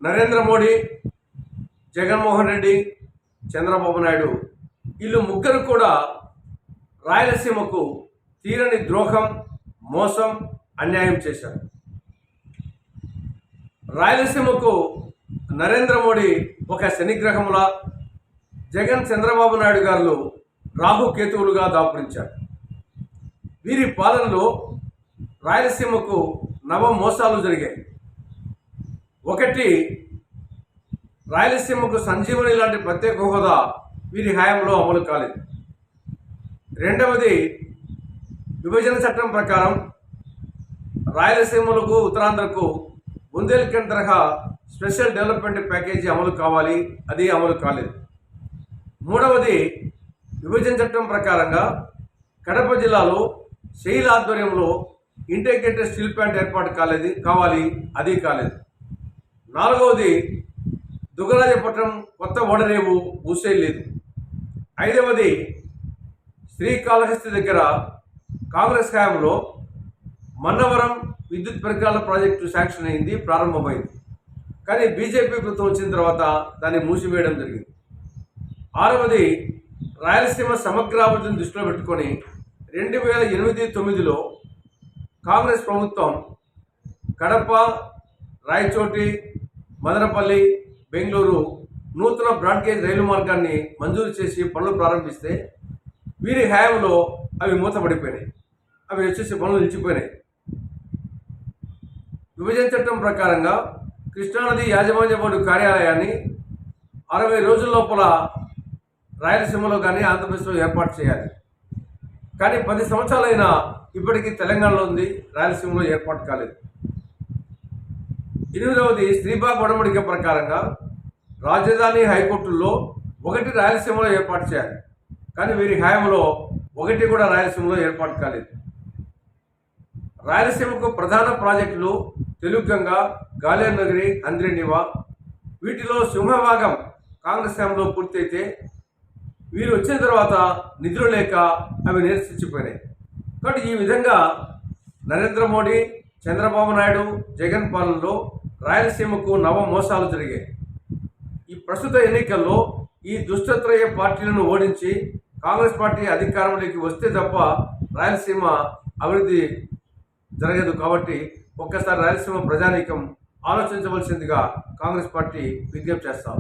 నరేంద్ర మోడీ, జగన్మోహన్ రెడ్డి, చంద్రబాబు నాయుడు వీళ్ళు ముగ్గురు కూడా రాయలసీమకు తీరని ద్రోహం, మోసం, అన్యాయం చేశారు. రాయలసీమకు నరేంద్ర మోడీ ఒక శనిగ్రహములా, జగన్, చంద్రబాబు నాయుడు గారు రాహుకేతువులుగా దాపురించారు. వీరి పాలనలో రాయలసీమకు నవ మోసాలు జరిగాయి. ఒకటి, రాయలసీమకు సంజీవని లాంటి ప్రత్యేక హోదా వీరి హయాంలో అమలు కాలేదు. రెండవది, విభజన చట్టం ప్రకారం రాయలసీమలకు, ఉత్తరాంధ్రకు బుందేల్ఖండ్ తరహా స్పెషల్ డెవలప్మెంట్ ప్యాకేజీ అమలు కావాలి, అది అమలు కాలేదు. మూడవది, విభజన చట్టం ప్రకారంగా కడప జిల్లాలో శైల్ ఆధ్వర్యంలో ఇంటిగ్రేటెడ్ స్టీల్ ప్లాంట్ ఏర్పాటు కావాలి, అది కాలేదు. నాలుగవది, దుగ్గరాజపట్నం కొత్త ఓడరేవు ఊసేయలేదు. ఐదవది, శ్రీకాళహస్తి దగ్గర కాంగ్రెస్ హయాంలో మన్నవరం విద్యుత్ పరికరాల ప్రాజెక్టు శాంక్షన్ అయింది, ప్రారంభమైంది. కానీ బీజేపీ ప్రభుత్వం వచ్చిన తర్వాత దాన్ని మూసివేయడం జరిగింది. ఆరవది, రాయలసీమ సమగ్రాభివృద్ధిని దృష్టిలో పెట్టుకొని 2008-9లో కాంగ్రెస్ ప్రభుత్వం కడప, రాయచోటి, మదనపల్లి, బెంగళూరు నూతన బ్రాడ్గేజ్ రైలు మార్గాన్ని మంజూరు చేసి పనులు ప్రారంభిస్తే వీరి హయాంలో అవి మూతపడిపోయినాయి. అవి వచ్చేసి పనులు నిలిచిపోయినాయి. విభజన చట్టం ప్రకారంగా కృష్ణానది యాజమాన్య బోర్డు కార్యాలయాన్ని 60 రోజుల లోపల రాయలసీమలో కానీ ఆంధ్రప్రదేశ్లో ఏర్పాటు చేయాలి. కానీ 10 సంవత్సరాలైనా ఇప్పటికీ తెలంగాణలో ఉంది, రాయలసీమలో ఏర్పాటు కాలేదు. 8వది, శ్రీబాగ్ ఒడంబడిక ప్రకారంగా రాజధాని హైకోర్టుల్లో ఒకటి రాయలసీమలో ఏర్పాటు చేయాలి. కానీ వీరి హయాంలో ఒకటి కూడా రాయలసీమలో ఏర్పాటు కాలేదు. రాయలసీమకు ప్రధాన ప్రాజెక్టులు తెలుగుగంగ, గాలేరు నగరి, అంద్రినివా. వీటిలో సింహభాగం కాంగ్రెస్ హయాంలో పూర్తయితే వీరు వచ్చిన తర్వాత నిధులు లేక అవి నిరసించిపోయినాయి. కాబట్టి ఈ విధంగా నరేంద్ర మోడీ, చంద్రబాబు నాయుడు, జగన్ పాలనలో రాయలసీమకు నవ మోసాలు జరిగాయి. ఈ ప్రస్తుత ఎన్నికల్లో ఈ దుష్టత్రయ పార్టీలను ఓడించి కాంగ్రెస్ పార్టీ అధికారంలోకి వస్తే తప్ప రాయలసీమ అభివృద్ధి జరగదు. కాబట్టి ఒక్కసారి రాయలసీమ ప్రజానీకం ఆలోచించవలసిందిగా కాంగ్రెస్ పార్టీ విజ్ఞప్తి చేస్తాం.